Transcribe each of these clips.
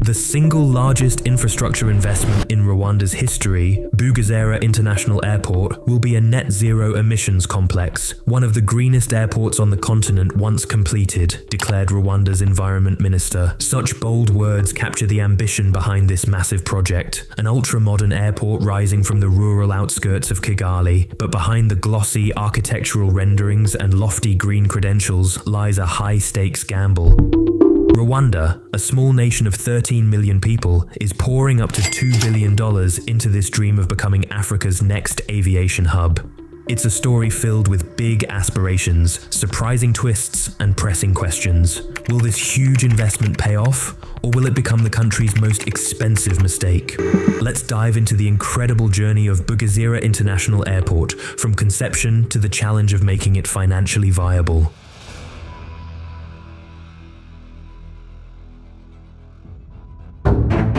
The single largest infrastructure investment in Rwanda's history, Bugesera International Airport, will be a net zero emissions complex, one of the greenest airports on the continent once completed, declared Rwanda's environment minister. Such bold words capture the ambition behind this massive project, an ultra-modern airport rising from the rural outskirts of Kigali, but behind the glossy architectural renderings and lofty green credentials lies a high-stakes gamble. Rwanda, a small nation of 13 million people, is pouring up to $2 billion into this dream of becoming Africa's next aviation hub. It's a story filled with big aspirations, surprising twists, and pressing questions. Will this huge investment pay off, or will it become the country's most expensive mistake? Let's dive into the incredible journey of Bugesera International Airport, from conception to the challenge of making it financially viable.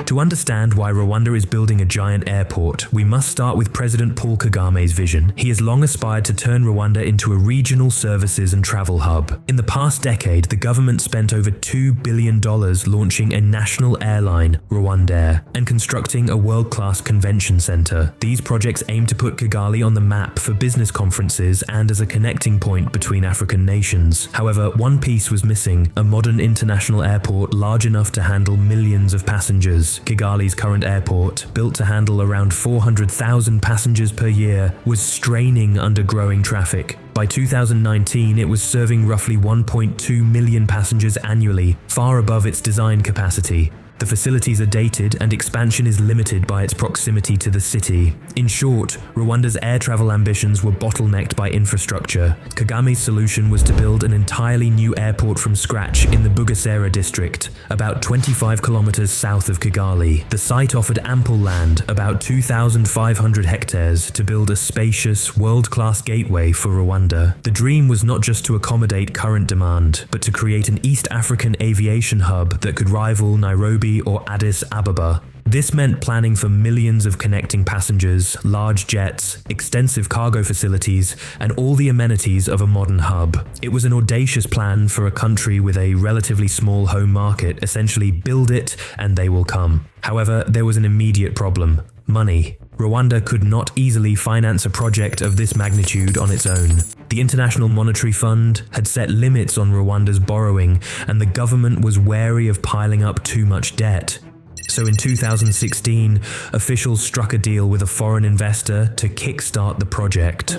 To understand why Rwanda is building a giant airport, we must start with President Paul Kagame's vision. He has long aspired to turn Rwanda into a regional services and travel hub. In the past decade, the government spent over $2 billion launching a national airline, RwandAir, and constructing a world-class convention center. These projects aim to put Kigali on the map for business conferences and as a connecting point between African nations. However, one piece was missing: a modern international airport large enough to handle millions of passengers. Kigali's current airport, built to handle around 400,000 passengers per year, was straining under growing traffic. By 2019, it was serving roughly 1.2 million passengers annually, far above its design capacity. The facilities are dated and expansion is limited by its proximity to the city. In short, Rwanda's air travel ambitions were bottlenecked by infrastructure. Kagame's solution was to build an entirely new airport from scratch in the Bugesera district, about 25 kilometers south of Kigali. The site offered ample land, about 2,500 hectares, to build a spacious, world-class gateway for Rwanda. The dream was not just to accommodate current demand, but to create an East African aviation hub that could rival Nairobi or Addis Ababa. This meant planning for millions of connecting passengers, large jets, extensive cargo facilities, and all the amenities of a modern hub. It was an audacious plan for a country with a relatively small home market, essentially build it and they will come. However, there was an immediate problem: money. Rwanda could not easily finance a project of this magnitude on its own. The International Monetary Fund had set limits on Rwanda's borrowing, and the government was wary of piling up too much debt. So in 2016, officials struck a deal with a foreign investor to kickstart the project.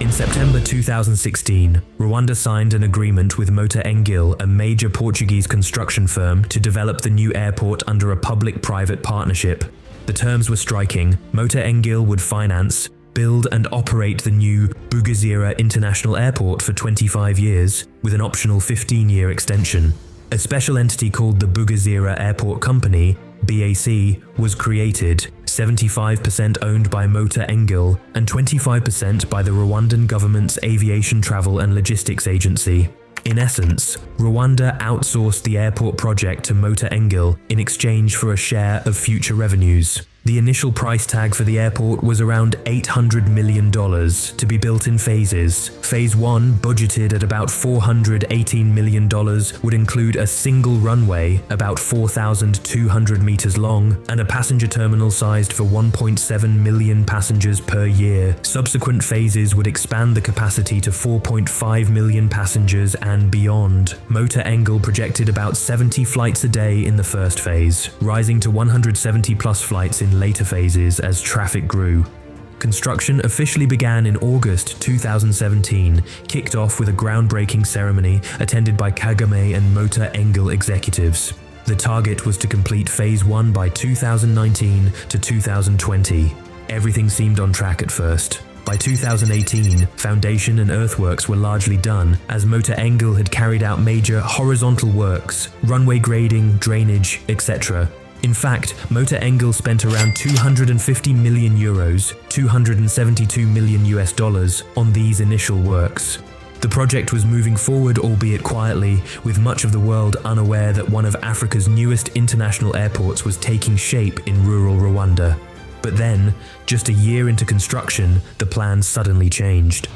In September 2016, Rwanda signed an agreement with RwandAir, a major Portuguese construction firm, to develop the new airport under a public-private partnership. The terms were striking. RwandAir would finance, build and operate the new Bugesera International Airport for 25 years, with an optional 15-year extension. A special entity called the Bugesera Airport Company, BAC, was created, 75% owned by RwandAir and 25% by the Rwandan government's Aviation Travel and Logistics Agency. In essence, Rwanda outsourced the airport project to RwandAir in exchange for a share of future revenues. The initial price tag for the airport was around $800 million, to be built in phases. Phase 1, budgeted at about $418 million, would include a single runway, about 4,200 meters long, and a passenger terminal sized for 1.7 million passengers per year. Subsequent phases would expand the capacity to 4.5 million passengers and beyond. RwandAir projected about 70 flights a day in the first phase, rising to 170 plus flights in later phases as traffic grew. Construction officially began in August 2017, kicked off with a groundbreaking ceremony attended by Kagame and RwandAir executives. The target was to complete Phase 1 by 2019 to 2020. Everything seemed on track at first. By 2018, foundation and earthworks were largely done, as RwandAir had carried out major horizontal works, runway grading, drainage, etc. In fact, RwandAir spent around 250 million euros, $272 million US, on these initial works. The project was moving forward, albeit quietly, with much of the world unaware that one of Africa's newest international airports was taking shape in rural Rwanda. But then, just a year into construction, the plan suddenly changed.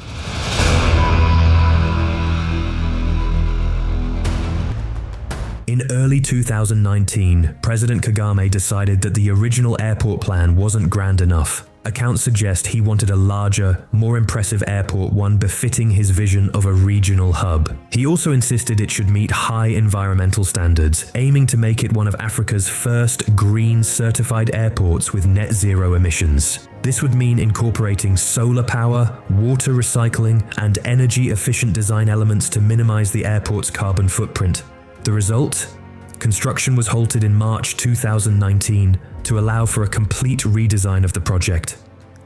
In early 2019, President Kagame decided that the original airport plan wasn't grand enough. Accounts suggest he wanted a larger, more impressive airport, one befitting his vision of a regional hub. He also insisted it should meet high environmental standards, aiming to make it one of Africa's first green certified airports with net zero emissions. This would mean incorporating solar power, water recycling, and energy-efficient design elements to minimize the airport's carbon footprint. The result? Construction was halted in March 2019 to allow for a complete redesign of the project.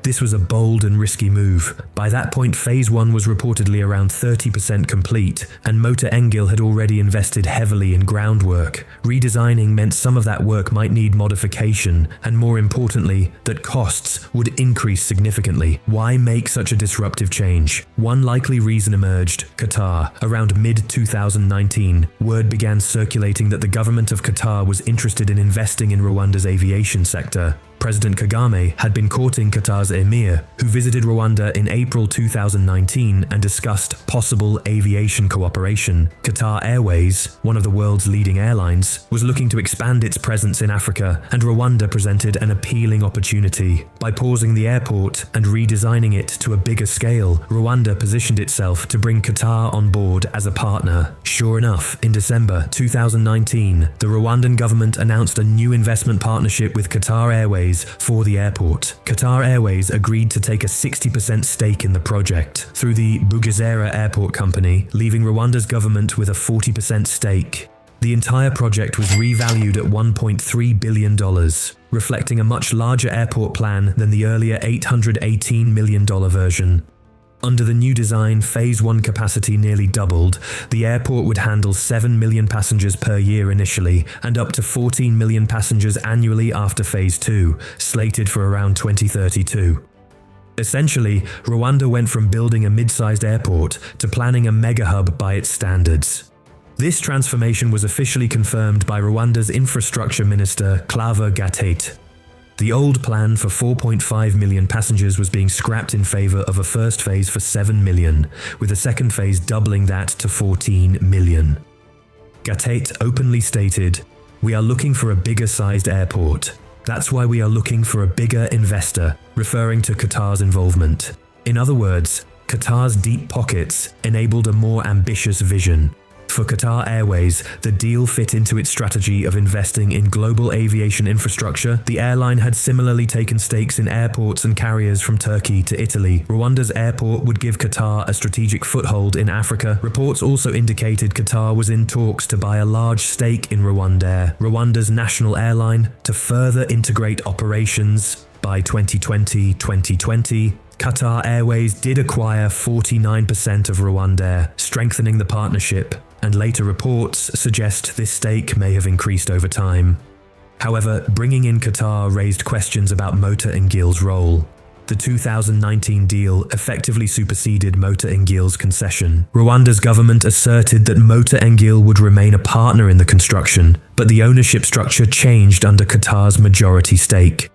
This was a bold and risky move. By that point, Phase 1 was reportedly around 30% complete, and Motor Engil had already invested heavily in groundwork. Redesigning meant some of that work might need modification, and more importantly, that costs would increase significantly. Why make such a disruptive change? One likely reason emerged: Qatar. Around mid-2019, word began circulating that the government of Qatar was interested in investing in Rwanda's aviation sector. President Kagame had been courting Qatar's emir, who visited Rwanda in April 2019 and discussed possible aviation cooperation. Qatar Airways, one of the world's leading airlines, was looking to expand its presence in Africa, and Rwanda presented an appealing opportunity. By pausing the airport and redesigning it to a bigger scale, Rwanda positioned itself to bring Qatar on board as a partner. Sure enough, in December 2019, the Rwandan government announced a new investment partnership with Qatar Airways for the airport. Qatar Airways agreed to take a 60% stake in the project through the Bugesera airport company, leaving Rwanda's government with a 40% stake. The entire project was revalued at $1.3 billion, reflecting a much larger airport plan than the earlier $818 million version. Under the new design, Phase 1 capacity nearly doubled. The airport would handle 7 million passengers per year initially, and up to 14 million passengers annually after Phase 2, slated for around 2032. Essentially, Rwanda went from building a mid-sized airport to planning a mega-hub by its standards. This transformation was officially confirmed by Rwanda's infrastructure minister, Claver Gatete. The old plan for 4.5 million passengers was being scrapped in favor of a first phase for 7 million, with a second phase doubling that to 14 million. Gatete openly stated, "We are looking for a bigger-sized airport. That's why we are looking for a bigger investor," referring to Qatar's involvement. In other words, Qatar's deep pockets enabled a more ambitious vision. For Qatar Airways, the deal fit into its strategy of investing in global aviation infrastructure. The airline had similarly taken stakes in airports and carriers from Turkey to Italy. Rwanda's airport would give Qatar a strategic foothold in Africa. Reports also indicated Qatar was in talks to buy a large stake in RwandAir, Rwanda's national airline, to further integrate operations. By 2020, Qatar Airways did acquire 49% of RwandAir, strengthening the partnership, and later reports suggest this stake may have increased over time. However, bringing in Qatar raised questions about Motor Engil's role. The 2019 deal effectively superseded Motor Engil's concession. Rwanda's government asserted that Motor Engil would remain a partner in the construction, but the ownership structure changed under Qatar's majority stake.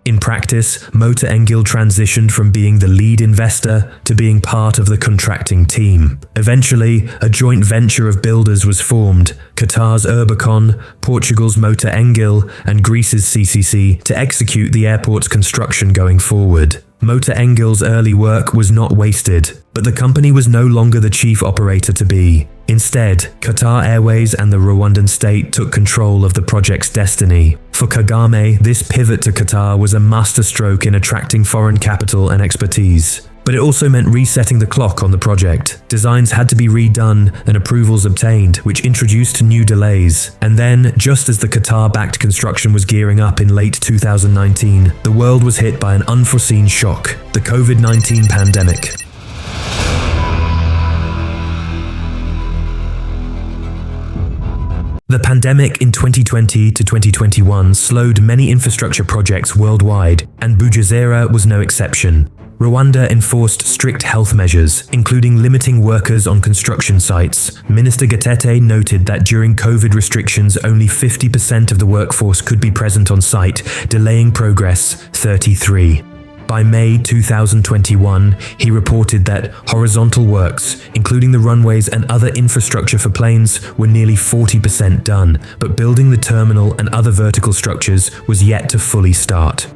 In practice, Motor Engil transitioned from being the lead investor to being part of the contracting team. Eventually, a joint venture of builders was formed: Qatar's Urbicon, Portugal's Motor Engil, and Greece's CCC, to execute the airport's construction going forward. Motor Engil's early work was not wasted, but the company was no longer the chief operator to be. Instead, Qatar Airways and the Rwandan state took control of the project's destiny. For Kagame, this pivot to Qatar was a masterstroke in attracting foreign capital and expertise. But it also meant resetting the clock on the project. Designs had to be redone and approvals obtained, which introduced new delays. And then, just as the Qatar-backed construction was gearing up in late 2019, the world was hit by an unforeseen shock: the COVID-19 pandemic. The pandemic in 2020 to 2021 slowed many infrastructure projects worldwide, and Bugesera was no exception. Rwanda enforced strict health measures, including limiting workers on construction sites. Minister Gatete noted that during COVID restrictions, only 50% of the workforce could be present on site, delaying progress 33. By May 2021, he reported that horizontal works, including the runways and other infrastructure for planes, were nearly 40% done, but building the terminal and other vertical structures was yet to fully start.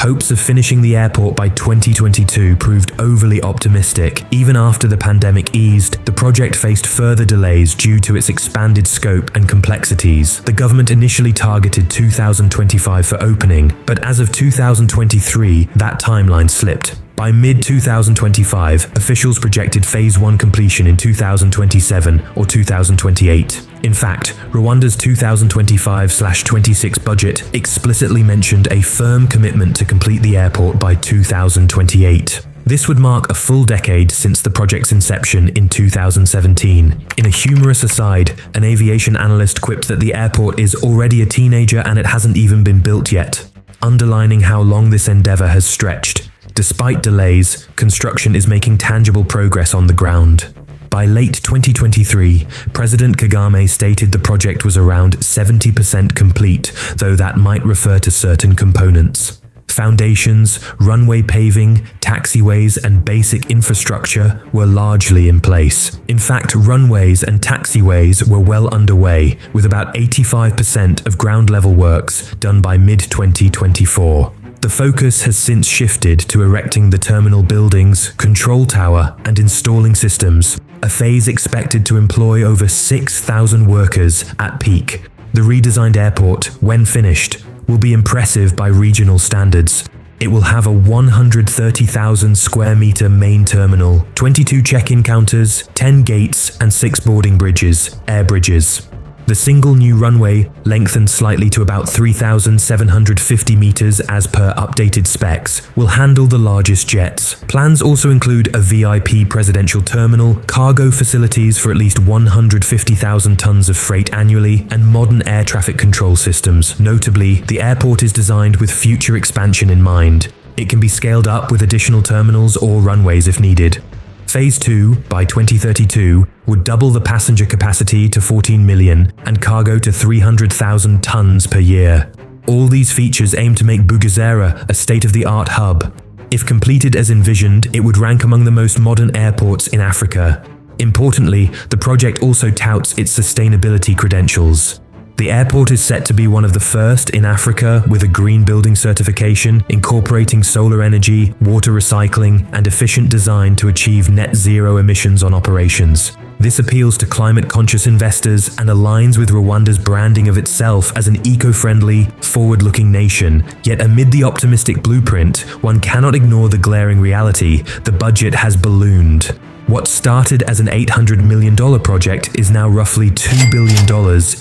Hopes of finishing the airport by 2022 proved overly optimistic. Even after the pandemic eased, the project faced further delays due to its expanded scope and complexities. The government initially targeted 2025 for opening, but as of 2023, that timeline slipped. By mid-2025, officials projected Phase 1 completion in 2027 or 2028. In fact, Rwanda's 2025/26 budget explicitly mentioned a firm commitment to complete the airport by 2028. This would mark a full decade since the project's inception in 2017. In a humorous aside, an aviation analyst quipped that the airport is already a teenager and it hasn't even been built yet, underlining how long this endeavor has stretched. Despite delays, construction is making tangible progress on the ground. By late 2023, President Kagame stated the project was around 70% complete, though that might refer to certain components. Foundations, runway paving, taxiways, and basic infrastructure were largely in place. In fact, runways and taxiways were well underway, with about 85% of ground-level works done by mid-2024. The focus has since shifted to erecting the terminal buildings, control tower, and installing systems, a phase expected to employ over 6,000 workers at peak. The redesigned airport, when finished, will be impressive by regional standards. It will have a 130,000 square meter main terminal, 22 check-in counters, 10 gates, and 6 boarding bridges, air bridges. The single new runway, lengthened slightly to about 3,750 meters as per updated specs, will handle the largest jets. Plans also include a VIP presidential terminal, cargo facilities for at least 150,000 tons of freight annually, and modern air traffic control systems. Notably, the airport is designed with future expansion in mind. It can be scaled up with additional terminals or runways if needed. Phase 2, by 2032, would double the passenger capacity to 14 million and cargo to 300,000 tons per year. All these features aim to make Bugesera a state-of-the-art hub. If completed as envisioned, it would rank among the most modern airports in Africa. Importantly, the project also touts its sustainability credentials. The airport is set to be one of the first in Africa with a green building certification, incorporating solar energy, water recycling, and efficient design to achieve net zero emissions on operations. This appeals to climate-conscious investors and aligns with Rwanda's branding of itself as an eco-friendly, forward-looking nation. Yet amid the optimistic blueprint, one cannot ignore the glaring reality: the budget has ballooned. What started as an $800 million project is now roughly $2 billion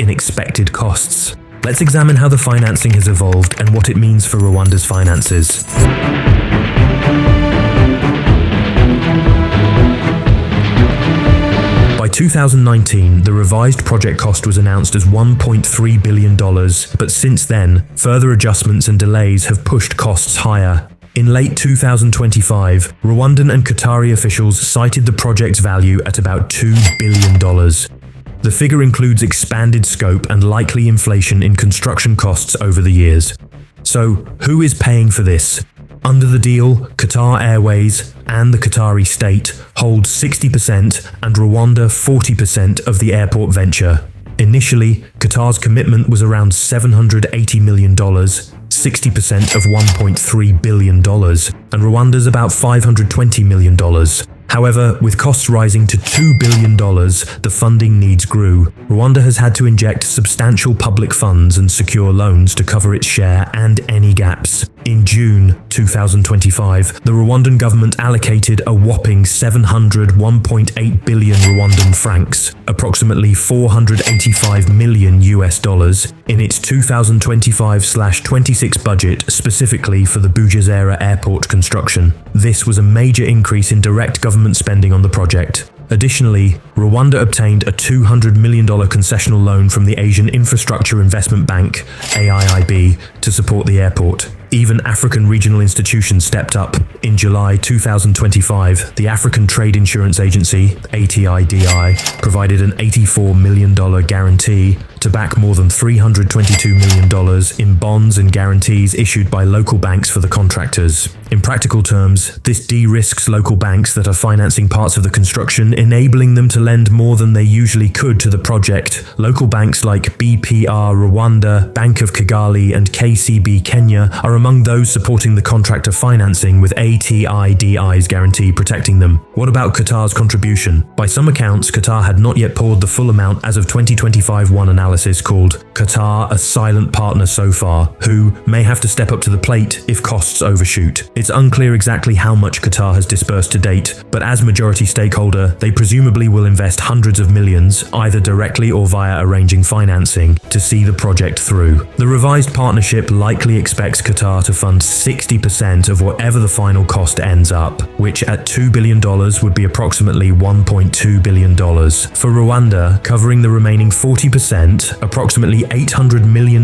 in expected costs. Let's examine how the financing has evolved and what it means for Rwanda's finances. By 2019, the revised project cost was announced as $1.3 billion, but since then, further adjustments and delays have pushed costs higher. In late 2025, Rwandan and Qatari officials cited the project's value at about $2 billion. The figure includes expanded scope and likely inflation in construction costs over the years. So, who is paying for this? Under the deal, Qatar Airways and the Qatari state hold 60% and Rwanda 40% of the airport venture. Initially, Qatar's commitment was around $780 million, 60% of $1.3 billion, and Rwanda's about $520 million. However, with costs rising to $2 billion, the funding needs grew. Rwanda has had to inject substantial public funds and secure loans to cover its share and any gaps. In June 2025, the Rwandan government allocated a whopping 1.8 billion Rwandan francs, approximately 485 million US dollars, in its 2025/26 budget specifically for the Bugesera airport construction. This was a major increase in direct government spending on the project. Additionally, Rwanda obtained a $200 million concessional loan from the Asian Infrastructure Investment Bank, AIIB, to support the airport. Even African regional institutions stepped up. In July 2025, the African Trade Insurance Agency, ATIDI, provided an $84 million guarantee to back more than $322 million in bonds and guarantees issued by local banks for the contractors. In practical terms, this de-risks local banks that are financing parts of the construction, enabling them to lend more than they usually could to the project. Local banks like BPR Rwanda, Bank of Kigali, and KCB Kenya are among those supporting the contractor financing, with ATIDI's guarantee protecting them. What about Qatar's contribution? By some accounts, Qatar had not yet poured the full amount as of 2025. One analysis called Qatar a silent partner so far, who may have to step up to the plate if costs overshoot. It's unclear exactly how much Qatar has dispersed to date, but as majority stakeholder, they presumably will invest hundreds of millions, either directly or via arranging financing, to see the project through. The revised partnership likely expects Qatar to fund 60% of whatever the final cost ends up, which at $2 billion would be approximately $1.2 billion. For Rwanda, covering the remaining 40%, approximately $800 million,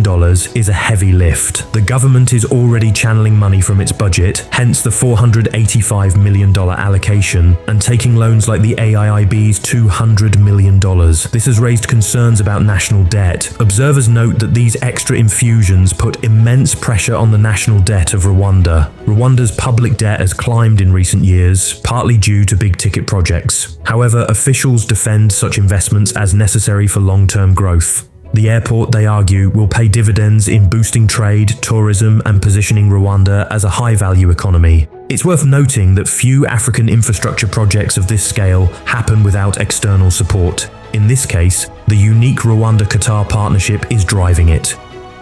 is a heavy lift. The government is already channeling money from its budget, hence the $485 million allocation, and taking loans like the AIIB's $200 million. This has raised concerns about national debt. Observers note that these extra infusions put immense pressure on the national debt of Rwanda. Rwanda's public debt has climbed in recent years, partly due to big-ticket projects. However, officials defend such investments as necessary for long-term growth. The airport, they argue, will pay dividends in boosting trade, tourism, and positioning Rwanda as a high-value economy. It's worth noting that few African infrastructure projects of this scale happen without external support. In this case, the unique Rwanda-Qatar partnership is driving it.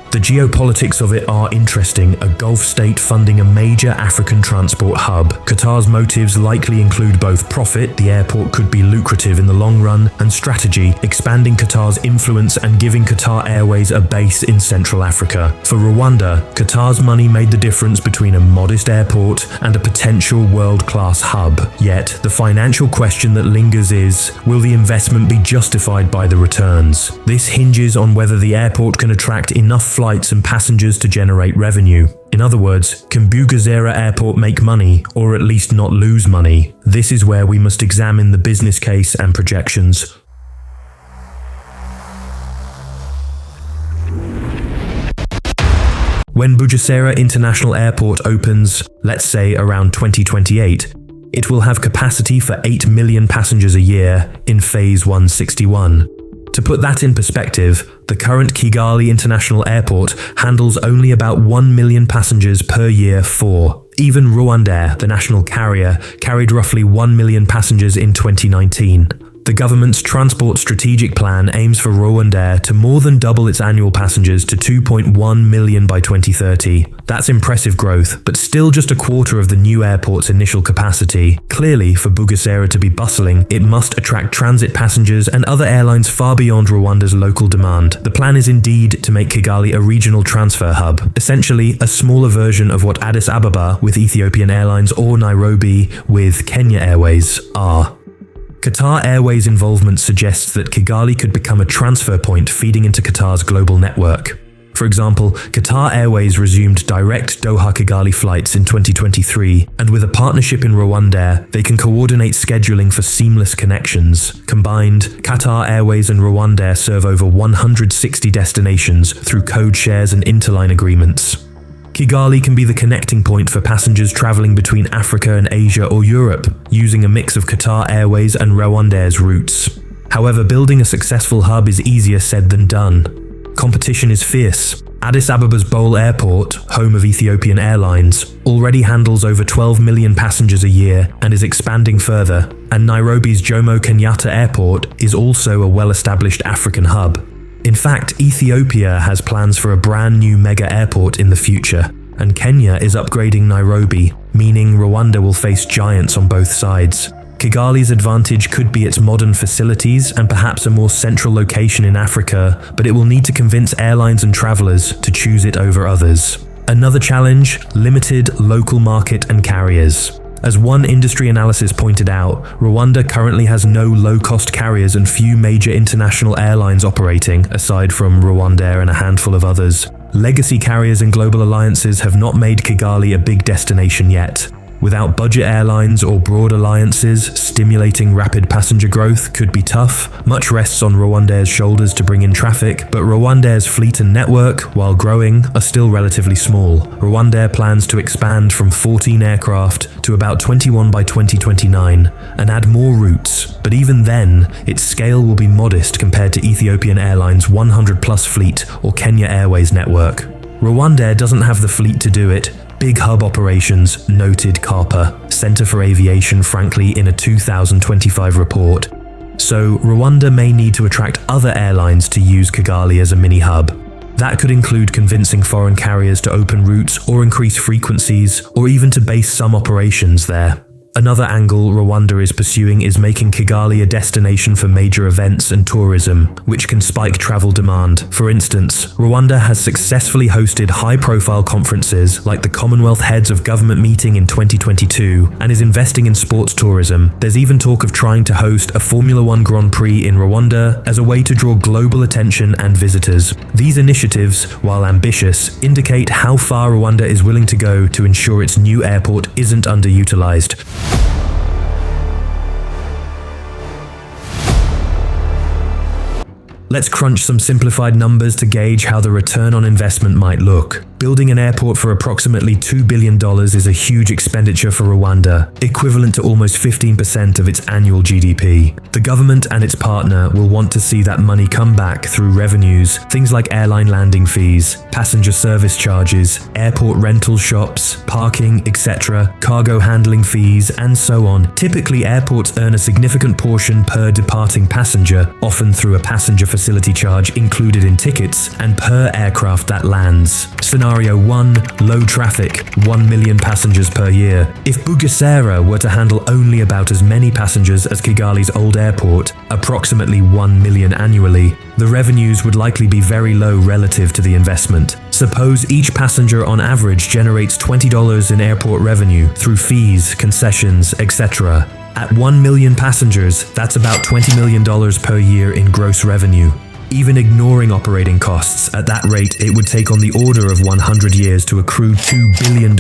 The geopolitics of it are interesting, a Gulf state funding a major African transport hub. Qatar's motives likely include both profit, the airport could be lucrative in the long run, and strategy, expanding Qatar's influence and giving Qatar Airways a base in Central Africa. For Rwanda, Qatar's money made the difference between a modest airport and a potential world-class hub. Yet, the financial question that lingers is, will the investment be justified by the returns? This hinges on whether the airport can attract enough flights and passengers to generate revenue. In other words, can Bugesera Airport make money, or at least not lose money? This is where we must examine the business case and projections. When Bugesera International Airport opens, let's say around 2028, it will have capacity for 8 million passengers a year in Phase 161. To put that in perspective, the current Kigali International Airport handles only about 1 million passengers per year for. Even RwandAir, the national carrier, carried roughly 1 million passengers in 2019. The government's transport strategic plan aims for RwandAir to more than double its annual passengers to 2.1 million by 2030. That's impressive growth, but still just a quarter of the new airport's initial capacity. Clearly, for Bugesera to be bustling, it must attract transit passengers and other airlines far beyond Rwanda's local demand. The plan is indeed to make Kigali a regional transfer hub, essentially a smaller version of what Addis Ababa with Ethiopian Airlines or Nairobi with Kenya Airways are. Qatar Airways' involvement suggests that Kigali could become a transfer point feeding into Qatar's global network. For example, Qatar Airways resumed direct Doha-Kigali flights in 2023, and with a partnership in RwandAir, they can coordinate scheduling for seamless connections. Combined, Qatar Airways and RwandAir serve over 160 destinations through code shares and interline agreements. Kigali can be the connecting point for passengers traveling between Africa and Asia or Europe, using a mix of Qatar Airways and RwandAir's routes. However, building a successful hub is easier said than done. Competition is fierce. Addis Ababa's Bole Airport, home of Ethiopian Airlines, already handles over 12 million passengers a year and is expanding further, and Nairobi's Jomo Kenyatta Airport is also a well-established African hub. In fact, Ethiopia has plans for a brand new mega airport in the future, and Kenya is upgrading Nairobi, meaning Rwanda will face giants on both sides. Kigali's advantage could be its modern facilities and perhaps a more central location in Africa, but it will need to convince airlines and travelers to choose it over others. Another challenge: limited local market and carriers. As one industry analysis pointed out, Rwanda currently has no low-cost carriers and few major international airlines operating, aside from RwandAir and a handful of others. Legacy carriers and global alliances have not made Kigali a big destination yet. Without budget airlines or broad alliances, stimulating rapid passenger growth could be tough. Much rests on RwandAir's shoulders to bring in traffic, but RwandAir's fleet and network, while growing, are still relatively small. RwandAir plans to expand from 14 aircraft to about 21 by 2029 and add more routes, but even then, its scale will be modest compared to Ethiopian Airlines' 100-plus fleet or Kenya Airways network. RwandAir doesn't have the fleet to do it. Big hub operations, noted CARPA, Center for Aviation, frankly, in a 2025 report. So Rwanda may need to attract other airlines to use Kigali as a mini-hub. That could include convincing foreign carriers to open routes or increase frequencies, or even to base some operations there. Another angle Rwanda is pursuing is making Kigali a destination for major events and tourism, which can spike travel demand. For instance, Rwanda has successfully hosted high-profile conferences like the Commonwealth Heads of Government meeting in 2022 and is investing in sports tourism. There's even talk of trying to host a Formula One Grand Prix in Rwanda as a way to draw global attention and visitors. These initiatives, while ambitious, indicate how far Rwanda is willing to go to ensure its new airport isn't underutilized. Let's crunch some simplified numbers to gauge how the return on investment might look. Building an airport for approximately $2 billion is a huge expenditure for Rwanda, equivalent to almost 15% of its annual GDP. The government and its partner will want to see that money come back through revenues, things like airline landing fees, passenger service charges, airport rental shops, parking, etc., cargo handling fees, and so on. Typically, airports earn a significant portion per departing passenger, often through a passenger facility charge included in tickets, and per aircraft that lands. Scenario 1, low traffic, 1 million passengers per year. If Bugesera were to handle only about as many passengers as Kigali's old airport, approximately 1 million annually, the revenues would likely be very low relative to the investment. Suppose each passenger on average generates $20 in airport revenue through fees, concessions, etc. At 1 million passengers, that's about $20 million per year in gross revenue. Even ignoring operating costs, at that rate, it would take on the order of 100 years to accrue $2 billion.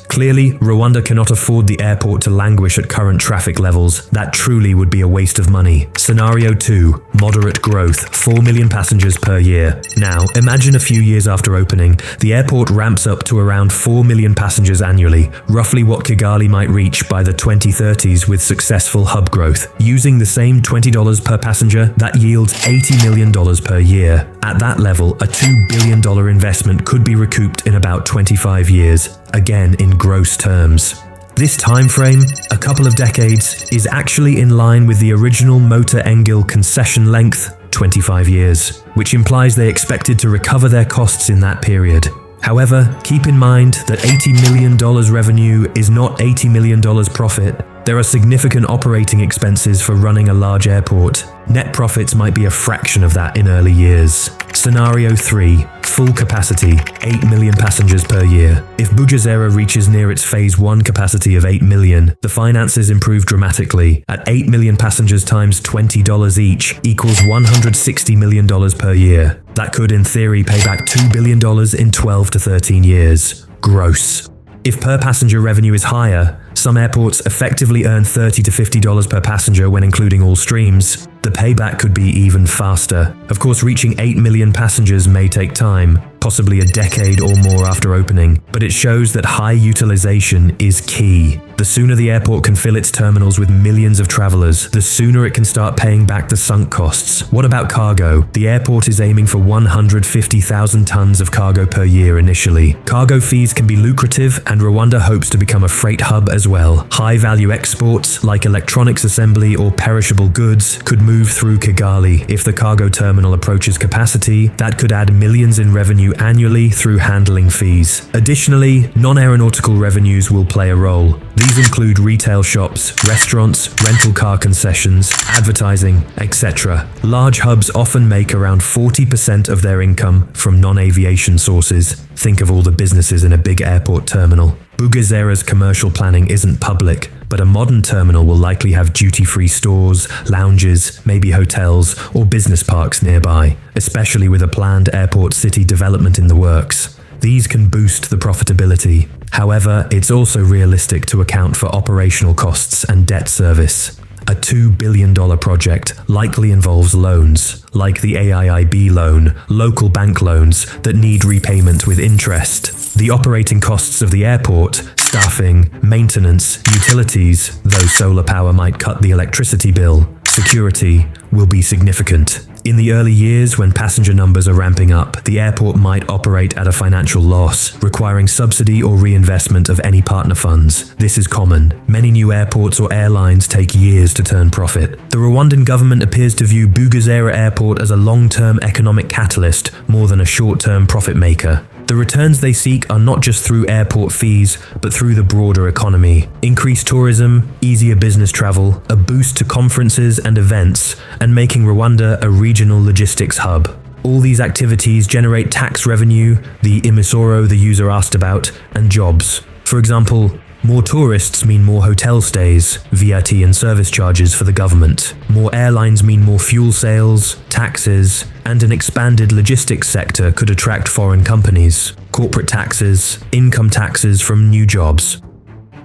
Clearly, Rwanda cannot afford the airport to languish at current traffic levels. That truly would be a waste of money. Scenario 2, moderate growth, 4 million passengers per year. Now, imagine a few years after opening, the airport ramps up to around 4 million passengers annually, roughly what Kigali might reach by the 2030s with successful hub growth. Using the same $20 per passenger, that yields $80 million per year. At that level, a $2 billion investment could be recouped in about 25 years, again in gross terms. This time frame, a couple of decades, is actually in line with the original Motor Engil concession length, 25 years, which implies they expected to recover their costs in that period. However, keep in mind that $80 million revenue is not $80 million profit. There are significant operating expenses for running a large airport. Net profits might be a fraction of that in early years. Scenario 3, full capacity, 8 million passengers per year. If Bugesera reaches near its Phase 1 capacity of 8 million, the finances improve dramatically. At 8 million passengers times $20 each equals $160 million per year. That could, in theory, pay back $2 billion in 12 to 13 years. Gross. If per passenger revenue is higher, some airports effectively earn $30 to $50 per passenger when including all streams. The payback could be even faster. Of course, reaching 8 million passengers may take time, possibly a decade or more after opening, but it shows that high utilization is key. The sooner the airport can fill its terminals with millions of travelers, the sooner it can start paying back the sunk costs. What about cargo? The airport is aiming for 150,000 tons of cargo per year initially. Cargo fees can be lucrative, and Rwanda hopes to become a freight hub as well. High-value exports, like electronics assembly or perishable goods, could move through Kigali. If the cargo terminal approaches capacity, that could add millions in revenue annually through handling fees. Additionally, non-aeronautical revenues will play a role. These include retail shops, restaurants, rental car concessions, advertising, etc. Large hubs often make around 40% of their income from non-aviation sources. Think of all the businesses in a big airport terminal. Bugesera's commercial planning isn't public, but a modern terminal will likely have duty-free stores, lounges, maybe hotels, or business parks nearby, especially with a planned airport city development in the works. These can boost the profitability. However, it's also realistic to account for operational costs and debt service. A $2 billion project likely involves loans, like the AIIB loan, local bank loans that need repayment with interest. The operating costs of the airport, staffing, maintenance, utilities, though solar power might cut the electricity bill, security, will be significant. In the early years, when passenger numbers are ramping up, the airport might operate at a financial loss, requiring subsidy or reinvestment of any partner funds. This is common. Many new airports or airlines take years to turn profit. The Rwandan government appears to view Bugesera Airport as a long-term economic catalyst more than a short-term profit maker. The returns they seek are not just through airport fees, but through the broader economy. Increased tourism, easier business travel, a boost to conferences and events, and making Rwanda a regional logistics hub. All these activities generate tax revenue, the imisoro the user asked about, and jobs. For example, more tourists mean more hotel stays, VAT and service charges for the government. More airlines mean more fuel sales, taxes, and an expanded logistics sector could attract foreign companies, corporate taxes, income taxes from new jobs.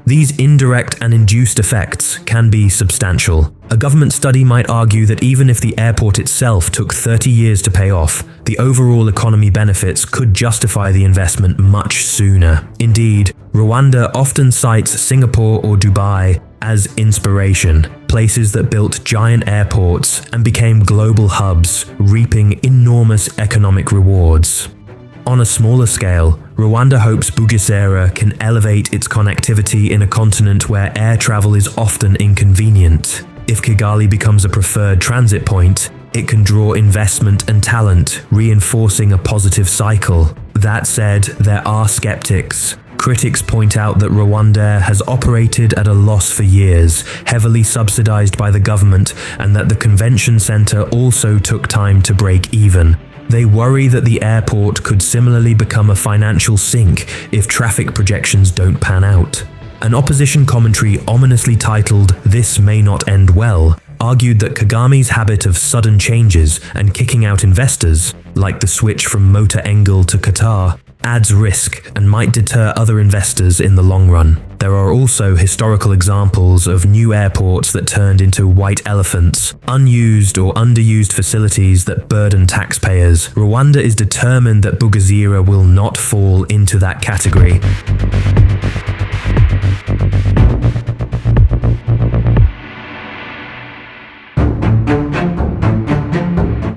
These indirect and induced effects can be substantial. A government study might argue that even if the airport itself took 30 years to pay off, the overall economy benefits could justify the investment much sooner. Indeed, Rwanda often cites Singapore or Dubai as inspiration, places that built giant airports and became global hubs, reaping enormous economic rewards. On a smaller scale, Rwanda hopes Bugesera can elevate its connectivity in a continent where air travel is often inconvenient. If Kigali becomes a preferred transit point, it can draw investment and talent, reinforcing a positive cycle. That said, there are skeptics. Critics point out that RwandAir has operated at a loss for years, heavily subsidized by the government, and that the convention center also took time to break even. They worry that the airport could similarly become a financial sink if traffic projections don't pan out. An opposition commentary ominously titled "This May Not End Well" argued that Kagame's habit of sudden changes and kicking out investors, like the switch from Motor Engel to Qatar, adds risk and might deter other investors in the long run. There are also historical examples of new airports that turned into white elephants, unused or underused facilities that burden taxpayers. Rwanda is determined that Bugesera will not fall into that category.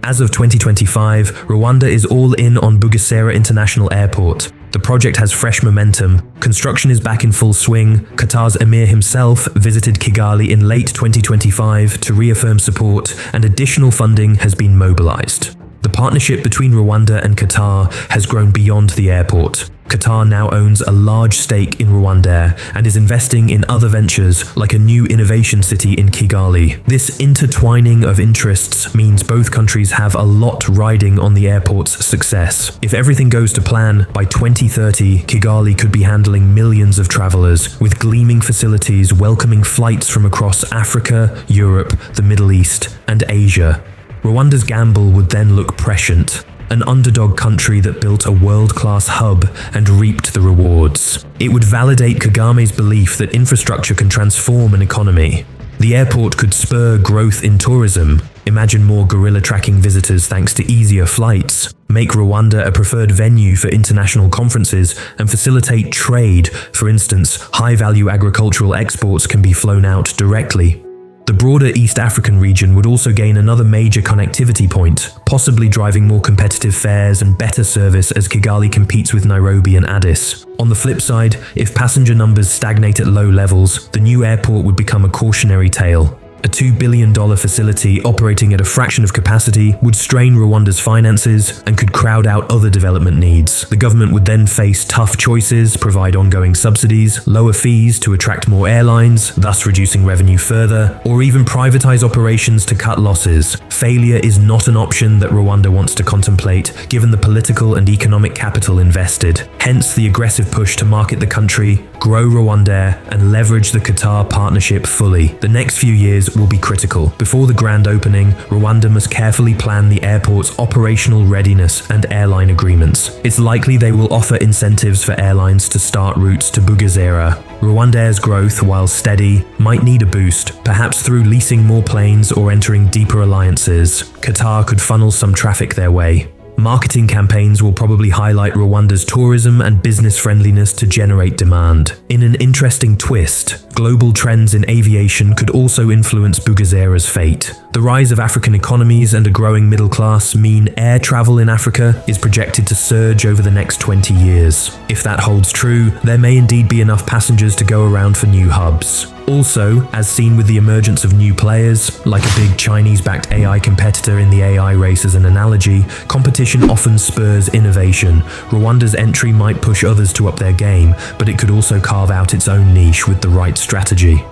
As of 2025, Rwanda is all in on Bugesera International Airport. The project has fresh momentum. Construction is back in full swing. Qatar's Emir himself visited Kigali in late 2025 to reaffirm support, and additional funding has been mobilized. The partnership between Rwanda and Qatar has grown beyond the airport. Qatar now owns a large stake in RwandAir and is investing in other ventures like a new innovation city in Kigali. This intertwining of interests means both countries have a lot riding on the airport's success. If everything goes to plan, by 2030, Kigali could be handling millions of travelers, with gleaming facilities welcoming flights from across Africa, Europe, the Middle East, and Asia. Rwanda's gamble would then look prescient. An underdog country that built a world-class hub and reaped the rewards. It would validate Kagame's belief that infrastructure can transform an economy. The airport could spur growth in tourism, imagine more gorilla tracking visitors thanks to easier flights, make Rwanda a preferred venue for international conferences, and facilitate trade. For instance, high-value agricultural exports can be flown out directly. The broader East African region would also gain another major connectivity point, possibly driving more competitive fares and better service as Kigali competes with Nairobi and Addis. On the flip side, if passenger numbers stagnate at low levels, the new airport would become a cautionary tale. A $2 billion facility operating at a fraction of capacity would strain Rwanda's finances and could crowd out other development needs. The government would then face tough choices, provide ongoing subsidies, lower fees to attract more airlines, thus reducing revenue further, or even privatize operations to cut losses. Failure is not an option that Rwanda wants to contemplate, given the political and economic capital invested. Hence the aggressive push to market the country, grow RwandAir, and leverage the Qatar partnership fully. The next few years phase will be critical. Before the grand opening, Rwanda must carefully plan the airport's operational readiness and airline agreements. It's likely they will offer incentives for airlines to start routes to Bugesera. RwandAir's growth, while steady, might need a boost, perhaps through leasing more planes or entering deeper alliances. Qatar could funnel some traffic their way. Marketing campaigns will probably highlight Rwanda's tourism and business friendliness to generate demand. In an interesting twist, global trends in aviation could also influence Bugesera's fate. The rise of African economies and a growing middle class mean air travel in Africa is projected to surge over the next 20 years. If that holds true, there may indeed be enough passengers to go around for new hubs. Also, as seen with the emergence of new players, like a big Chinese-backed AI competitor in the AI race as an analogy, competition often spurs innovation. Rwanda's entry might push others to up their game, but it could also carve out its own niche with the right strategy.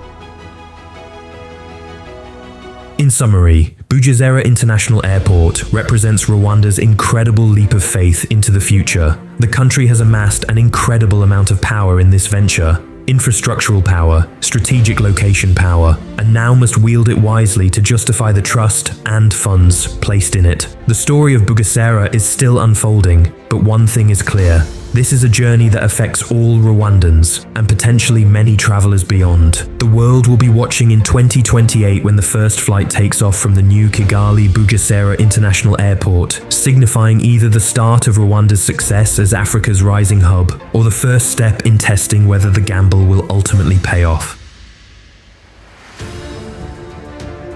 In summary, Bugesera International Airport represents Rwanda's incredible leap of faith into the future. The country has amassed an incredible amount of power in this venture. Infrastructural power, strategic location power, and now must wield it wisely to justify the trust and funds placed in it. The story of Bugesera is still unfolding, but one thing is clear. This is a journey that affects all Rwandans, and potentially many travelers beyond. The world will be watching in 2028 when the first flight takes off from the new Kigali Bugesera International Airport, signifying either the start of Rwanda's success as Africa's rising hub, or the first step in testing whether the gamble will ultimately pay off.